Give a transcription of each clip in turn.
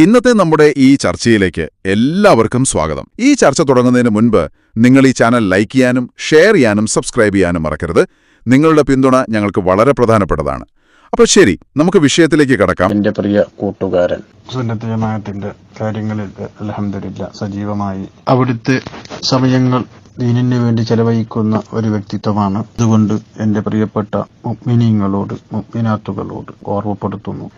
ഇന്നത്തെ നമ്മുടെ ഈ ചർച്ചയിലേക്ക് എല്ലാവർക്കും സ്വാഗതം. ഈ ചർച്ച തുടങ്ങുന്നതിന് മുൻപ് നിങ്ങൾ ഈ ചാനൽ ലൈക്ക് ചെയ്യാനും ഷെയർ ചെയ്യാനും സബ്സ്ക്രൈബ് ചെയ്യാനും മറക്കരുത്. നിങ്ങളുടെ പിന്തുണ ഞങ്ങൾക്ക് വളരെ പ്രധാനപ്പെട്ടതാണ്. അപ്പോൾ ശരി, നമുക്ക് വിഷയത്തിലേക്ക് കടക്കാം. എന്റെ പ്രിയ കൂട്ടുകാരൻ, സുന്നത്ത് ജമാഅത്തിന്റെ കാര്യങ്ങളിൽ അൽഹംദുലില്ലാഹ് സജീവമായി അവിടുത്തെ സമയങ്ങൾ ദീനിന് വേണ്ടി ചെലവഴിക്കുന്ന ഒരു വ്യക്തിത്വമാണ്. അതുകൊണ്ട് എന്റെ പ്രിയപ്പെട്ട മുഅ്മിനീങ്ങളോട് മുഅ്മിനാത്തുകളോട് ഓർമ്മപ്പെടുത്തുന്നു,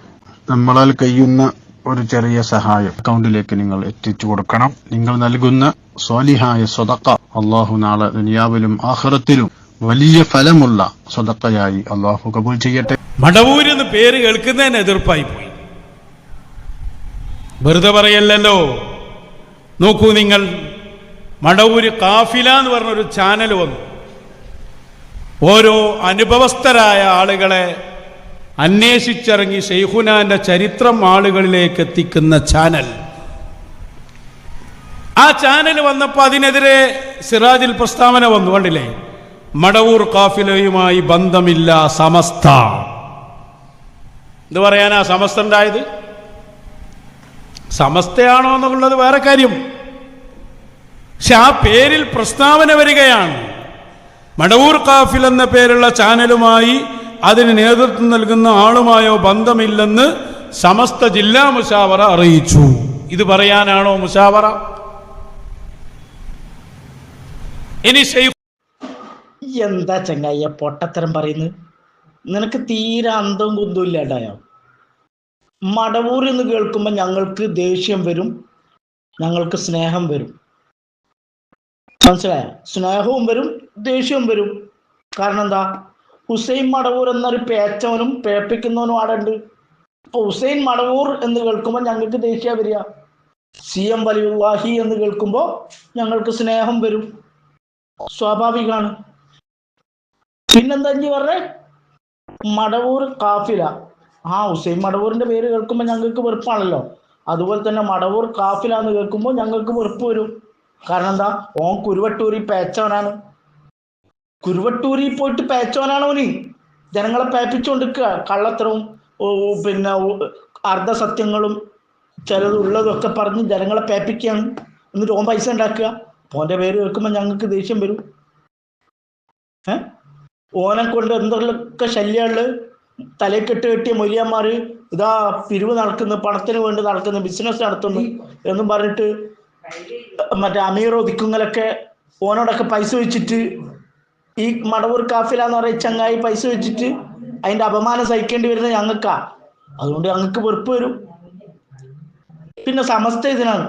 നമ്മളാൽ കഴിയുന്ന ഒരു ചെറിയ സഹായം അക്കൗണ്ടിലേക്ക് നിങ്ങൾ എത്തിച്ചു കൊടുക്കണം. നിങ്ങൾ നൽകുന്ന സ്വാലിഹായ സ്വതക്ക അള്ളാഹു നാളെ ദുനിയാവിലും ആഖിറത്തിലും വലിയ ഫലമുള്ള സ്വതക്കയായി അള്ളാഹു കബൂൽ ചെയ്യട്ടെ. മടവൂരെന്ന് പേര് കേൾക്കുന്നതിന് എതിർപ്പായി പോയി. വെറുതെ പറയല്ലോ. നോക്കൂ നിങ്ങൾ, മടവൂര് കാഫില എന്ന് പറഞ്ഞൊരു ചാനൽ വന്നു. ഓരോ അനുഭവസ്ഥരായ ആളുകളെ അന്വേഷിച്ചിറങ്ങി ശൈഖുനാന്റെ ചരിത്രം ആളുകളിലേക്ക് എത്തിക്കുന്ന ചാനൽ. ആ ചാനൽ വന്നപ്പോൾ അതിനെതിരെ സിറാജിൽ പ്രസ്താവന വന്നു. കണ്ടില്ലേ? മടവൂർ കാഫിലയുമായി ബന്ധമില്ല സമസ്ത. എന്ത് പറയാനാ സമസ്ത ഉണ്ടായത്? സമസ്തയാണോ എന്നുള്ളത് വേറെ കാര്യം. പക്ഷെ ആ പേരിൽ പ്രസ്താവന വരികയാണ്. മടവൂർ കാഫിൽ എന്ന പേരുള്ള ചാനലുമായി അതിന് നേതൃത്വം നൽകുന്ന ആളുമായോ ബന്ധമില്ലെന്ന് സമസ്ത ജില്ലാ മുശാവറ അറിയിച്ചു. ഇത് പറയാനാണോ മുശാവറ? ഇനി എന്താ ചങ്ങായ പൊട്ടത്തരം പറയുന്നത്? നിനക്ക് തീരെ അന്തവും കുന്തവും ഇല്ലാണ്ടായോ? മടവൂർ എന്ന് കേൾക്കുമ്പോൾ ഞങ്ങൾക്ക് ദേഷ്യം വരും, ഞങ്ങൾക്ക് സ്നേഹം വരും. മനസ്സിലായോ? സ്നേഹവും വരും, ദേഷ്യവും വരും. കാരണം എന്താ? ഹുസൈൻ മടവൂർ എന്നൊരു പേച്ചവനും പേപ്പിക്കുന്നവനും അവിടെ ഉണ്ട്. അപ്പൊ ഹുസൈൻ മടവൂർ എന്ന് കേൾക്കുമ്പോൾ ഞങ്ങൾക്ക് ദേഷ്യം വരിക. CM വലിയുല്ലാഹി എന്ന് കേൾക്കുമ്പോൾ ഞങ്ങൾക്ക് സ്നേഹം വരും. സ്വാഭാവികമാണ്. പിന്നെന്താ ഇനി പറഞ്ഞേ? മടവൂർ കാഫില. ഹുസൈൻ മടവൂരിന്റെ പേര് കേൾക്കുമ്പോൾ ഞങ്ങൾക്ക് വെറുപ്പാണല്ലോ. അതുപോലെ തന്നെ മടവൂർ കാഫില എന്ന് കേൾക്കുമ്പോൾ ഞങ്ങൾക്ക് വെറുപ്പ് വരും. കാരണം എന്താ? ഓൻ കുരുവട്ടൂരി പേച്ചവനാണ്. കുരുവട്ടൂരി പോയിട്ട് പേച്ചവനാണ് ഓന്. ജനങ്ങളെ പേപ്പിച്ചുകൊണ്ടിരിക്കുക. കള്ളത്തരവും പിന്നെ അർദ്ധസത്യങ്ങളും ചിലത് ഉള്ളതൊക്കെ പറഞ്ഞ് ജനങ്ങളെ പേപ്പിക്കുകയാണ്. എന്നിട്ട് ഓൻ പൈസ ഉണ്ടാക്കുക. ഓൻ്റെ പേര് കേൾക്കുമ്പോൾ ഞങ്ങൾക്ക് ദേഷ്യം വരും. ഓനെ കൊണ്ട് എന്തെങ്കിലുമൊക്കെ ശല്യമുള്ള തലക്കെട്ട് കെട്ടിയ മൊയ്ലിയന്മാർ ഇതാ പിരിവ് നടക്കുന്നു, പണത്തിന് വേണ്ടി നടക്കുന്നു, ബിസിനസ് നടത്തുന്നു എന്നും പറഞ്ഞിട്ട് മറ്റേ അമീർ ഒതുക്കുങ്ങളൊക്കെ ഓനോടൊക്കെ പൈസ വെച്ചിട്ട് ഈ മടവൂർ കാഫില എന്ന് പറയുന്ന ചങ്ങായി പൈസ വെച്ചിട്ട് അതിന്റെ അപമാനം സഹിക്കേണ്ടി വരുന്നത് ഞങ്ങൾക്കാ. അതുകൊണ്ട് ഞങ്ങൾക്ക് വെറുപ്പ് വരും. പിന്നെ സമസ്ത ഇതിനാണ്.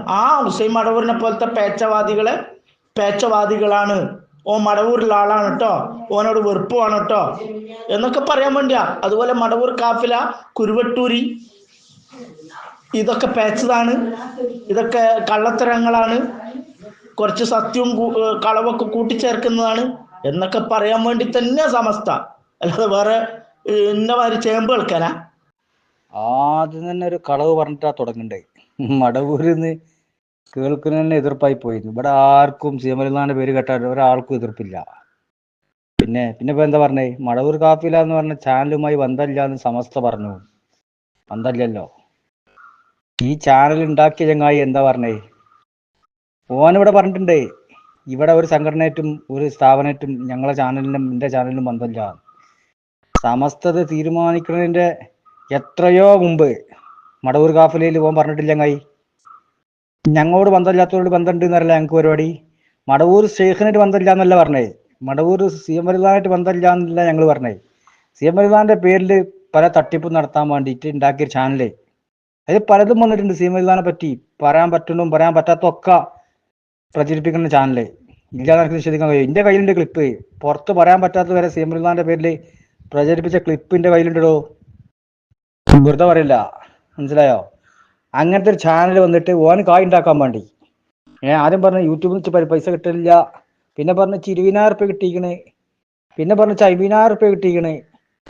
ഹുസൈൻ മടവൂരിനെ പോലത്തെ പേച്ചവാദികളാണ്. ഓ മടവൂരിലുള്ള ആളാണ് കേട്ടോ, ഓനോട് വെറുപ്പുമാണ് കേട്ടോ എന്നൊക്കെ പറയാൻ വേണ്ടിയാ. അതുപോലെ മടവൂർ കാഫില, കുരുവട്ടൂരി ഇതൊക്കെ പേച്ചതാണ്, ഇതൊക്കെ കള്ളത്തരങ്ങളാണ്, കുറച്ച് സത്യവും കളവൊക്കെ കൂട്ടിച്ചേർക്കുന്നതാണ് എന്നൊക്കെ പറയാൻ വേണ്ടി തന്നെ സമസ്ത. അല്ലാതെ വേറെ ഇന്നമാതിരി ചേമ്പ് കളിക്കാനാ? ആദ്യം തന്നെ ഒരു കളവ് പറഞ്ഞിട്ടാ തുടങ്ങണ്ടേ. മടവൂരിന്ന് കേൾക്കുന്നതന്നെ എതിർപ്പായി പോയിരുന്നു. ഇവിടെ ആർക്കും സിയമലിന്റെ പേര് കേട്ടാൽ ഒരാൾക്കും എതിർപ്പില്ല. പിന്നെ ഇപ്പൊ എന്താ പറഞ്ഞേ? മടവൂർ കാഫില എന്ന് പറഞ്ഞ ചാനലുമായി ബന്ധമില്ല എന്ന് സമസ്ത പറഞ്ഞു. ബന്ധമില്ലല്ലോ. ഈ ചാനൽ ഉണ്ടാക്കിയ ചങ്ങായി എന്താ പറഞ്ഞേ? ഓനിവിടെ പറഞ്ഞിട്ടുണ്ടേ, ഇവിടെ ഒരു സംഘടനയായിട്ടും ഒരു സ്ഥാപനമായിട്ടും ഞങ്ങളെ ചാനലിനും എൻ്റെ ചാനലിനും ബന്ധമില്ല. സമസ്തത തീരുമാനിക്കുന്നതിൻ്റെ എത്രയോ മുമ്പ് മടവൂർ കാഫിലയിൽ ഓൻ പറഞ്ഞിട്ടില്ല ചങ്ങായി. ഞങ്ങളോട് ബന്ധമില്ലാത്തവരോട് ബന്ധമുണ്ട് എന്നല്ല ഞങ്ങൾക്ക് പരിപാടി. മടവൂർ ഷെയ്ഖിനായിട്ട് ബന്ധമില്ല എന്നല്ല പറഞ്ഞേ. മടവൂർ CM വലിയുള്ളാനായിട്ട് ബന്ധമില്ല എന്നല്ല ഞങ്ങൾ പറഞ്ഞേ. CM വലിയുള്ളാന്റെ പേരിൽ പല തട്ടിപ്പും നടത്താൻ വേണ്ടിയിട്ട് ഉണ്ടാക്കിയ ചാനല്. അത് പലതും വന്നിട്ടുണ്ട്. CM വലിയുള്ളാനെ പറ്റി പറയാൻ പറ്റുന്നതും പറയാൻ പറ്റാത്തതൊക്കെ പ്രചരിപ്പിക്കുന്ന ചാനല്. ഇല്ലാതെ എനിക്ക് നിഷേധിക്കാൻ കഴിയും. എൻ്റെ കയ്യിലുണ്ട് ക്ലിപ്പ്. പുറത്ത് പറയാൻ പറ്റാത്ത വരെ CM വലിയുള്ളാന്റെ പേരിൽ പ്രചരിപ്പിച്ച ക്ലിപ്പിന്റെ കയ്യിലുണ്ടോ. വെറുതെ പറയില്ല, മനസ്സിലായോ? അങ്ങനത്തെ ഒരു ചാനൽ വന്നിട്ട് ഓന് കായ് ഉണ്ടാക്കാൻ വേണ്ടി ആദ്യം പറഞ്ഞ യൂട്യൂബിൽ നിന്ന് പൈസ കിട്ടില്ല, പിന്നെ പറഞ്ഞ 20,000 റുപ്യ കിട്ടിയിരിക്കണേ, പിന്നെ പറഞ്ഞ 50,000 റുപ്യ കിട്ടിയിരിക്കണേ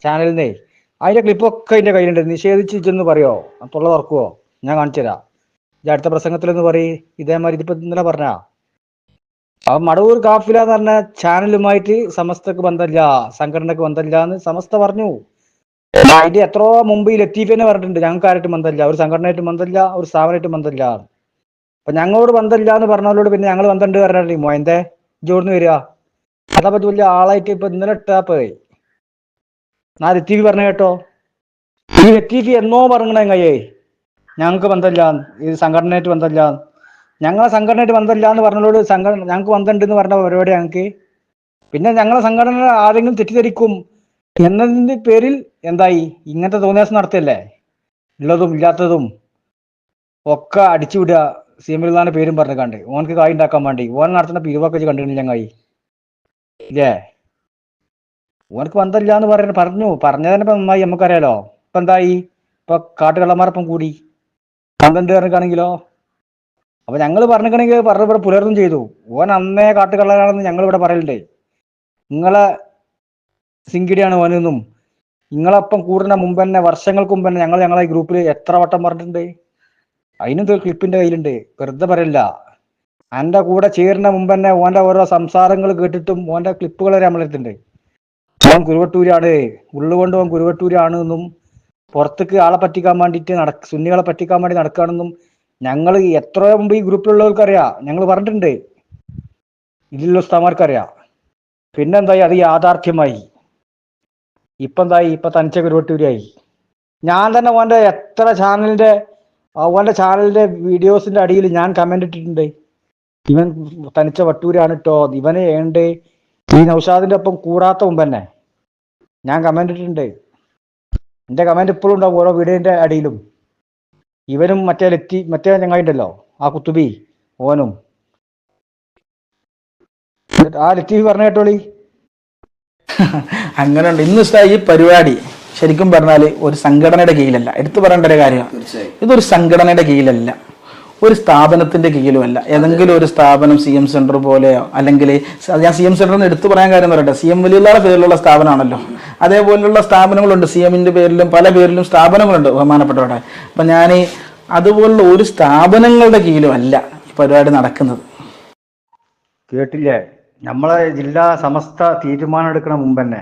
ചാനലിൽ നിന്നേ. അതിന്റെ ക്ലിപ്പൊക്കെ എൻ്റെ കയ്യിലുണ്ട്. നിഷേധിച്ചെന്ന് പറയോ? അപ്പോൾ തുറക്കുവോ? ഞാൻ കാണിച്ചു തരാം. അടുത്ത പ്രസംഗത്തിലൊന്ന് പറയും. ഇതേമാതിരി ഇതിപ്പോ ഇന്നലെ പറഞ്ഞ മടവൂർ കാഫില എന്ന് പറഞ്ഞ ചാനലുമായിട്ട് സമസ്തക്ക് ബന്ധമില്ല, സംഘടനക്ക് ബന്ധമില്ല എന്ന് സമസ്ത പറഞ്ഞു. അതിന്റെ എത്രയോ മുമ്പ് ഈ ലത്തീഫ് തന്നെ പറഞ്ഞിട്ടുണ്ട് ഞങ്ങൾക്ക് ആരായിട്ട് ബന്ധമില്ല, ഒരു സംഘടനയായിട്ട് ബന്ധമില്ല, ഒരു സ്ഥാപനമായിട്ട് ബന്ധമില്ല. അപ്പൊ ഞങ്ങളോട് ബന്ധമില്ല എന്ന് പറഞ്ഞവരോട് പിന്നെ ഞങ്ങൾ ബന്ധമുണ്ട് പറഞ്ഞാൽ മോയന്റെ ജോഡിന്ന് വരിക. അതപ്പറ്റി വലിയ ആളായിട്ട് ഇപ്പൊ ഇന്നലെ ഇട്ടാപ്പോയി ഞാൻ ലത്തീഫ് പറഞ്ഞു കേട്ടോ. ഈ ലത്തീഫ് എന്നോ പറഞ്ഞേ കയ്യേ ഞങ്ങൾക്ക് ബന്ധമില്ല, ഇത് സംഘടനയായിട്ട് ബന്ധമില്ല. ഞങ്ങളെ സംഘടനയായിട്ട് ബന്ധമില്ല എന്ന് പറഞ്ഞോട് ഞങ്ങൾക്ക് ബന്ധമുണ്ട് എന്ന് പറഞ്ഞ പരിപാടി ഞങ്ങൾക്ക്. പിന്നെ ഞങ്ങളെ സംഘടന ആരെങ്കിലും തെറ്റിദ്ധരിക്കും എന്നതിന്റെ പേരിൽ എന്തായി ഇങ്ങനത്തെ തോന്നിയാസം നടത്തല്ലേ, ഉള്ളതും ഇല്ലാത്തതും ഒക്കെ അടിച്ചു വിടുക. സീമലിന്റെ പേരും പറഞ്ഞു കണ്ട് ഓനക്ക് കായ് ഉണ്ടാക്കാൻ വേണ്ടി ഓൻ നടത്തുന്ന പിരിവൊക്കെ കണ്ടിട്ടില്ല കായ് ഇല്ലേ. ഓനക്ക് ബന്ധമില്ല എന്ന് പറഞ്ഞതിനിപ്പോ നന്നായി, നമുക്കറിയാലോ. ഇപ്പൊ എന്തായി, ഇപ്പൊ കാട്ടുകള്ളന്മാരപ്പം കൂടി ബന്ധമുണ്ട് പറഞ്ഞിട്ടാണെങ്കിലോ. അപ്പൊ ഞങ്ങൾ പറഞ്ഞിക്കണെങ്കിൽ പറഞ്ഞ പുലർന്നും ചെയ്തു. ഓൻ അന്നേ കാട്ടുകള്ളനാണെന്ന് ഞങ്ങൾ ഇവിടെ പറയലുണ്ട്. നിങ്ങളെ സിങ്കിടിയാണ് ഓനെന്നും നിങ്ങളപ്പം കൂടുന്ന മുമ്പ് തന്നെ വർഷങ്ങൾക്ക് മുമ്പ് തന്നെ ഞങ്ങളെ ഗ്രൂപ്പിൽ എത്ര വട്ടം പറഞ്ഞിട്ടുണ്ട്. അതിനും ക്ലിപ്പിന്റെ കയ്യിലുണ്ട്, വെറുതെ പറയില്ല. എൻ്റെ കൂടെ ചേരുന്ന മുമ്പ് തന്നെ ഓൻ്റെ ഓരോ സംസാരങ്ങൾ കേട്ടിട്ടും ഓൻ്റെ ക്ലിപ്പുകൾ വരെ നമ്മളെടുത്തിട്ടുണ്ട്. ഓൻ കുരുവട്ടൂരാണ്, ഉള്ളുകൊണ്ട് ഓൻ കുരുവട്ടൂരാണ് എന്നും പുറത്തേക്ക് ആളെ പറ്റിക്കാൻ വേണ്ടിയിട്ട് സുന്നികളെ പറ്റിക്കാൻ വേണ്ടി നടക്കുകയാണെന്നും ഞങ്ങൾ എത്രയോ മുമ്പ് ഈ ഗ്രൂപ്പിലുള്ളവർക്കറിയാം. ഞങ്ങൾ പറഞ്ഞിട്ടുണ്ട്, ഇതിലുള്ള ഉസ്താമാർക്കറിയാം. പിന്നെന്തായി, അത് യാഥാർത്ഥ്യമായി. ഇപ്പൊ എന്തായി, ഇപ്പൊ തനിച്ച കുരുവട്ടൂരായി. ഞാൻ തന്നെ ഓൻ്റെ എത്ര ഓൻ്റെ ചാനലിന്റെ വീഡിയോസിന്റെ അടിയിൽ ഞാൻ കമന്റ് ഇട്ടിട്ടുണ്ട്, ഇവൻ തനിച്ച വട്ടൂരാണ് കേട്ടോ, ഇവനെ ഏണ്ട് ഈ നൗഷാദിന്റെ ഒപ്പം കൂടാത്ത മുമ്പ് തന്നെ ഞാൻ കമന്റ് ഇട്ടിട്ടുണ്ട്. എന്റെ കമന്റ് ഇപ്പോഴും ഉണ്ടാവും ഓരോ വീഡിയോന്റെ അടിയിലും. ഇവനും മറ്റേ ചങ്ങായിണ്ടല്ലോ ആ കുത്തുബി, ഓനും ആ ലത്തീഫ് പറഞ്ഞ കേട്ടോളി. അങ്ങനെയുണ്ട്. ഇന്ന് ഈ പരിപാടി ശരിക്കും പറഞ്ഞാൽ ഒരു സംഘടനയുടെ കീഴിലല്ല, എടുത്തു പറയേണ്ട ഒരു കാര്യമാണ്. ഇതൊരു സംഘടനയുടെ കീഴിലല്ല, ഒരു സ്ഥാപനത്തിന്റെ കീഴിലുമല്ല. ഏതെങ്കിലും ഒരു സ്ഥാപനം CM സെന്റർ പോലെയോ, അല്ലെങ്കിൽ ഞാൻ CM സെന്ററിന് എടുത്തു പറയാൻ കാര്യം പറയട്ടെ, CM വലിയുള്ള പേരിലുള്ള സ്ഥാപനമാണല്ലോ. അതേപോലുള്ള സ്ഥാപനങ്ങളുണ്ട്, CM-ന്റെ പേരിലും പല പേരിലും സ്ഥാപനങ്ങളുണ്ട് ബഹുമാനപ്പെട്ടവരുടെ. അപ്പൊ ഞാൻ അതുപോലുള്ള ഒരു സ്ഥാപനങ്ങളുടെ കീഴിലും അല്ല ഈ പരിപാടി നടക്കുന്നത്. കേട്ടില്ലേ, നമ്മളെ ജില്ലാ സമസ്ത തീരുമാനം എടുക്കണ മുമ്പ് തന്നെ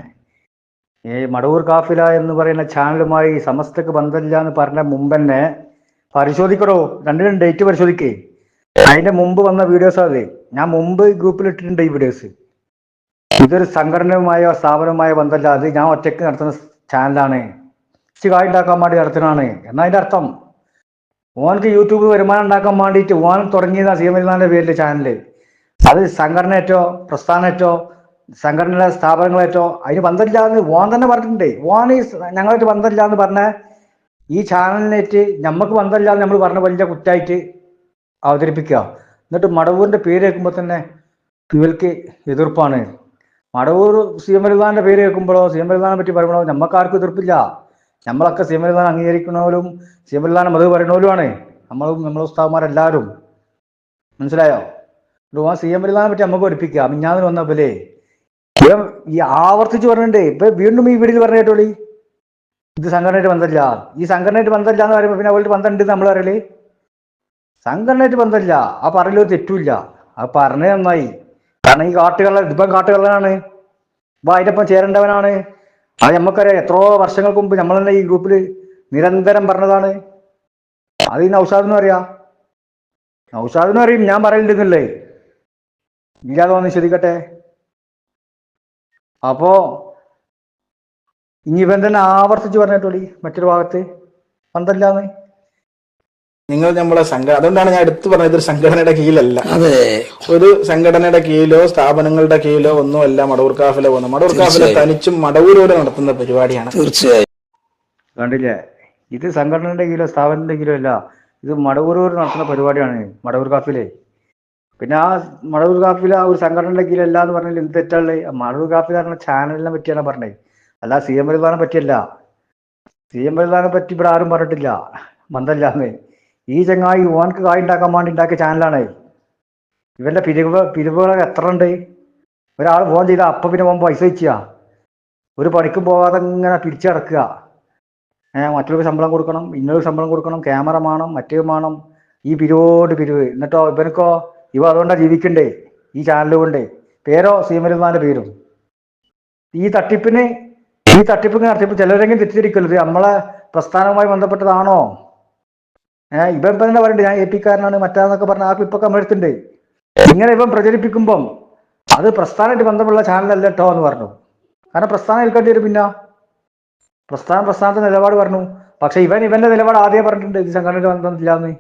ഈ മടവൂർ കാഫില എന്ന് പറയുന്ന ചാനലുമായി സമസ്തക്ക് ബന്ധമില്ല എന്ന് പറഞ്ഞ മുമ്പ് തന്നെ പരിശോധിക്കണോ, രണ്ടിനും ഡേറ്റ് പരിശോധിക്കേ. അതിന്റെ മുമ്പ് വന്ന വീഡിയോസ് അത് ഞാൻ മുമ്പ് ഗ്രൂപ്പിൽ ഇട്ടിട്ടുണ്ട്. ഈ വീഡിയോസ് ഇതൊരു സംഘടനയുമായോ സ്ഥാപനവുമായോ ബന്ധമില്ല, അത് ഞാൻ ഒറ്റയ്ക്ക് നടത്തുന്ന ചാനലാണ്, കായ് ഉണ്ടാക്കാൻ വേണ്ടി നടത്തുന്നതാണ് എന്നതിന്റെ അർത്ഥം. ഓനക്ക് യൂട്യൂബ് വരുമാനം ഉണ്ടാക്കാൻ വേണ്ടിയിട്ട് ഓൻ തുടങ്ങിയതാണ് CM പേരിൽ ചാനല്. അത് സംഘടനയേറ്റോ പ്രസ്ഥാനേറ്റോ സംഘടനയുടെ സ്ഥാപനങ്ങളേറ്റോ അതിന് ബന്ധമില്ല എന്ന് ഓൻ തന്നെ പറഞ്ഞിട്ടുണ്ട്. ഓൻ ഞങ്ങളായിട്ട് ബന്ധമില്ല എന്ന് പറഞ്ഞ ഈ ചാനലിനേറ്റ് നമുക്ക് ബന്ധമില്ല എന്ന് നമ്മൾ പറഞ്ഞ വലിയ കുറ്റായിട്ട് അവതരിപ്പിക്കുക. എന്നിട്ട് മടവൂരിന്റെ പേര് കേൾക്കുമ്പോൾ തന്നെ ഇവർക്ക് എതിർപ്പാണ്. മടവൂർ CM പേര് കേൾക്കുമ്പോഴോ CM പറ്റി പറയുമ്പോഴോ നമുക്കാർക്കും എതിർപ്പില്ല. നമ്മളൊക്കെ CM അംഗീകരിക്കുന്നവരും CM മത് പറയുന്നവരുമാണ് നമ്മളെ ഉസ്താദന്മാരെല്ലാവരും. മനസ്സിലായോ? CM പറ്റി നമുക്ക് പഠിപ്പിക്കുക. മിഞ്ഞാന്ന് വന്നപ്പോലെ ഈ ആവർത്തിച്ച് പറഞ്ഞിട്ടുണ്ട്. ഇപ്പൊ വീണ്ടും ഈ വീഡിയോയിൽ പറഞ്ഞ കേട്ടോളി, ഇത് സംഘടനയായിട്ട് ബന്ധമില്ല. ഈ സംഘടനയായിട്ട് ബന്ധമില്ല എന്ന് പറയുമ്പോൾ പിന്നെ അവർക്ക് ബന്ധമുണ്ട് നമ്മൾ പറയല്. സംഘടനയായിട്ട് ബന്ധമില്ല ആ പറയലൊരു തെറ്റുമില്ല. അത് പറഞ്ഞേ നന്നായി. കാരണം ഈ ഇതിപ്പം കാട്ടുകള്ളനാണ്, അപ്പൊ അതിനൊപ്പം ചേരേണ്ടവനാണ്. അത് നമുക്കറിയാം. എത്രയോ വർഷങ്ങൾക്ക് മുമ്പ് നമ്മൾ തന്നെ ഈ ഗ്രൂപ്പിൽ നിരന്തരം പറഞ്ഞതാണ്. അത് ഈ നൗഷാദിനും അറിയാം, നൗഷാദിനും അറിയും ഞാൻ പറയലുണ്ടെന്നല്ലേ. ഇല്ലാതെ വന്ന് ശ്രദ്ധിക്കട്ടെ. അപ്പോ ഇനി ഇവൻ തന്നെ ആവർത്തിച്ച് പറഞ്ഞിട്ടോളി മറ്റൊരു ഭാഗത്ത് ബന്ധമില്ലാന്ന്. നിങ്ങൾ നമ്മളെ അതുകൊണ്ടാണ് ഞാൻ എടുത്തു പറഞ്ഞത് ഒരു സംഘടനയുടെ കീഴിലല്ല. ഒരു സംഘടനയുടെ കീഴിലോ സ്ഥാപനങ്ങളുടെ കീഴിലോ ഒന്നുമല്ല മടവൂർ കാഫില പോകുന്നത്. മടവൂർ കാഫില തനിച്ചും മടവൂരോട് നടത്തുന്ന പരിപാടിയാണ്. തീർച്ചയായും കണ്ടില്ലേ, ഇത് സംഘടനയുടെ കീഴിലോ സ്ഥാപനത്തിന്റെ കീഴിലോ അല്ല, ഇത് മടവൂരോട് നടത്തുന്ന പരിപാടിയാണ് മടവൂർ കാഫിലെ. പിന്നെ ആ മടവൂർ കാഫില ഒരു സംഘടനയുടെ കീഴിലല്ല എന്ന് പറഞ്ഞാൽ എന്ത് തെറ്റുള്ളത്? മടവൂർ കാഫില പറഞ്ഞ ചാനലിനെ പറ്റിയാണ് പറഞ്ഞത്, അല്ല CM പറ്റിയല്ല. CM പറ്റി ഇവിടെ ആരും പറഞ്ഞിട്ടില്ല ബന്ധമില്ലാന്ന്. ഈ ചങ്ങായി ഓനക്ക് കായ് ഉണ്ടാക്കാൻ വേണ്ടി ഉണ്ടാക്കിയ ചാനലാണ്. ഇവന്റെ പിരിവുകൾ എത്ര ഉണ്ട്? ഒരാൾ ഫോൺ ചെയ്താൽ അപ്പം പിന്നെ പോകുമ്പോൾ പൈസ വെച്ചാ ഒരു പണിക്കും പോകാതെ ഇങ്ങനെ പിടിച്ചടക്കുക. മറ്റൊരു ശമ്പളം കൊടുക്കണം, ഇന്നൊരു ശമ്പളം കൊടുക്കണം, ക്യാമറ വേണം, മറ്റേ വേണം, ഈ പിരിവോട് പിരിവ്. എന്നിട്ടോ ഇവനക്കോ ഇവ അതുകൊണ്ടാണ് ജീവിക്കണ്ടേ ഈ ചാനൽ കൊണ്ട്. പേരോ CM പേരും. ഈ തട്ടിപ്പിന് ഈ തട്ടിപ്പ് നടത്തിയപ്പോൾ ചിലരെങ്കിലും തെറ്റിദ്ധരിക്കരുത് നമ്മളെ പ്രസ്ഥാനവുമായി ബന്ധപ്പെട്ടതാണോ. ഇവൻ തന്നെ പറയുന്നുണ്ട് ഞാൻ AP കാരനാണ് മറ്റാന്നൊക്കെ പറഞ്ഞ ആ ക്ലിപ്പൊക്കെ നമ്മളെടുത്തുണ്ട്. ഇങ്ങനെ ഇവൻ പ്രചരിപ്പിക്കുമ്പം അത് പ്രസ്ഥാനമായിട്ട് ബന്ധമുള്ള ചാനലല്ല കേട്ടോ എന്ന് പറഞ്ഞു. കാരണം പ്രസ്ഥാനം എടുക്കേണ്ടി വരും. പിന്നെ പ്രസ്ഥാനത്തിന്റെ നിലപാട് പറഞ്ഞു. പക്ഷെ ഇവന്റെ നിലപാട് ആദ്യം പറഞ്ഞിട്ടുണ്ട് ഇത് സംഘടനയുടെ ബന്ധമില്ല എന്ന്.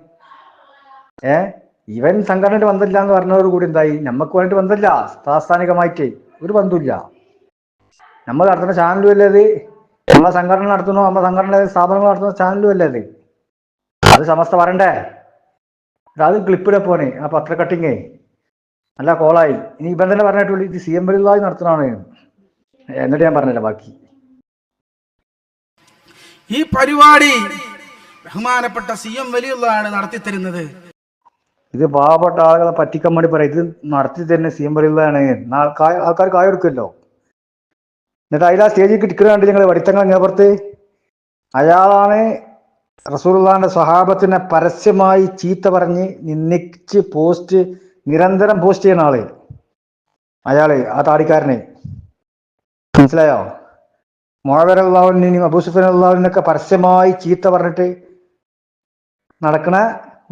ഇവൻ സംഘടനയുടെ ബന്ധമില്ല എന്ന് പറഞ്ഞതോട് കൂടി എന്തായി, നമുക്ക് വേണ്ടിട്ട് ബന്ധമില്ല, പ്രാസ്ഥാനികമായിട്ട് ഒരു ബന്ധമില്ല. നമ്മൾ നടത്തുന്ന ചാനലും അല്ലേ അത്, നമ്മളെ സംഘടന നടത്തുന്നു, നമ്മളെ സംഘടന സ്ഥാപനങ്ങൾ നടത്തുന്ന ചാനലും അല്ലേ അത്. അത് സമസ്ത പറയണ്ടേ. അത് ക്ലിപ്പിടെ പോണേ ആ പത്ര കട്ടിങ്ങേ നല്ല കോളായി. ഇനി ഇവൻ തന്നെ പറഞ്ഞിട്ടുള്ളൂ ഇത് CM വലിയതായി നടത്തണമാണ്. എന്നിട്ട് ഞാൻ പറഞ്ഞില്ല ബാക്കി. ഈ പരിപാടി ബഹുമാനപ്പെട്ട CM വലിയുള്ളതാണ് നടത്തിത്തരുന്നത്. ഇത് പാവപ്പെട്ട ആളുകളെ പറ്റിക്കാൻ വേണ്ടി പറയാം. ഇത് നടത്തി തരുന്ന CM വലിയുള്ളതാണ്. ആൾക്കാർ കായെടുക്കുമല്ലോ. എന്നിട്ട് അതിലാ സ്റ്റേജിൽ കിട്ടിക്കുന്നുണ്ട് ഞങ്ങൾ വടിത്തങ്ങൾ ഇങ്ങപ്പുറത്ത്. അയാളാണ് റസൂലുള്ളാഹിന്റെ സ്വഹാബത്തിനെ പരസ്യമായി ചീത്ത പറഞ്ഞ് നിന്ദിച്ച് നിരന്തരം പോസ്റ്റ് ചെയ്യുന്ന ആള് അയാള്, ആ താടിക്കാരനെ. മനസ്സിലായോ? മുഅവിയ റളിയല്ലാഹുവിനെയും അബൂ സുഫിയാൻ റളിയല്ലാഹുവിനൊക്കെ പരസ്യമായി ചീത്ത പറഞ്ഞിട്ട് നടക്കണ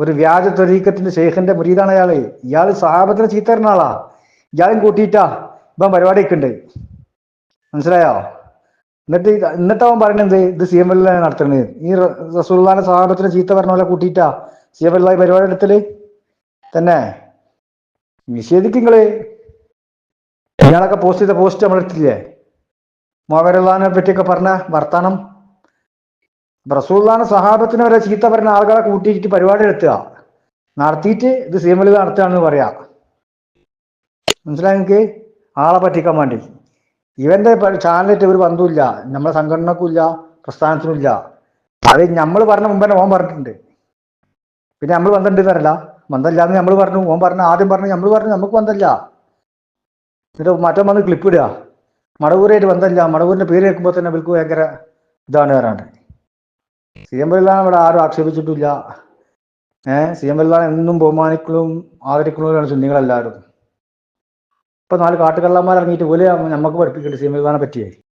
ഒരു വ്യാജ ത്വരീഖത്തിന്റെ ഷെയ്ഖിന്റെ മുരീദാണ് അയാള്. ഇയാള് സ്വഹാബത്തിനെ ചീത്ത പറഞ്ഞ ആളാ. ഇയാളും കൂട്ടിയിട്ടാ ഇപ്പം പരിപാടിയൊക്കെ ഉണ്ട്. മനസ്സിലായോ? എന്നിട്ട് അവൻ പറയുന്നത് ഇത് CM വലിയാണ് നടത്തുന്നത്. ഈ റസൂലുള്ളാഹിന്റെ സ്വഹാബത്തിനെ ചീത്ത പറഞ്ഞ പോലെ കൂട്ടിയിട്ടാ CM വലി പരിപാടി എടുത്തല് തന്നെ. നിഷേധിക്കുങ്ങള്. ഇയാളൊക്കെ പോസ്റ്റ് ചെയ്ത പോസ്റ്റ് നമ്മളെടുത്തില്ലേ മുഅവിയ റളിയല്ലാഹുവിനെ പറ്റിയൊക്കെ പറഞ്ഞ വർത്താനം. റസൂലുള്ളാഹിന്റെ സ്വഹാബത്തിനെ വരെ ചീത്ത പറഞ്ഞ ആളുകളെ കൂട്ടിയിട്ട് പരിപാടി നടത്തിയിട്ട് ഇത് CM വലി നടത്തുകയാണെന്ന് പറയാ. മനസ്സിലായി നിങ്ങൾക്ക്? ആളെ പറ്റിക്കാൻ വേണ്ടി. ഇവന്റെ ചാനലിട്ട് ഒരു ബന്ധമില്ല, നമ്മളെ സംഘടനക്കും ഇല്ല, പ്രസ്ഥാനത്തിനും ഇല്ല. അത് നമ്മൾ പറഞ്ഞ മുമ്പ് തന്നെ ഓൻ പറഞ്ഞിട്ടുണ്ട്. പിന്നെ നമ്മൾ ബന്ധമുണ്ട് എന്നറിയില്ല, ബന്ധമില്ലാന്ന് നമ്മൾ പറഞ്ഞു. ഓൻ പറഞ്ഞു ആദ്യം പറഞ്ഞു, നമ്മൾ പറഞ്ഞു നമുക്ക് ബന്ധമില്ല. എന്നിട്ട് മറ്റോ വന്ന് ക്ലിപ്പ് ഇടുക മടവൂരായിട്ട് ബന്ധമില്ല. മടവൂരിന്റെ പേര് കേൾക്കുമ്പോൾ തന്നെ അവർക്ക് ഭയങ്കര ഇതാണ് വരാണ്ട്. CM വലിയാണ് ഇവിടെ ആരും ആക്ഷേപിച്ചിട്ടില്ല. CM വലിയാണ് എന്നും ബഹുമാനിക്കലും ആദരിക്കലും സുന്നികളെല്ലാവരും. ഇപ്പൊ 4 കാട്ടുകള്ളന്മാർ ഇറങ്ങിയിട്ട് പോലെ നമുക്ക് പഠിപ്പിക്കുന്നുണ്ട് CM വലിനെ പറ്റിയേ.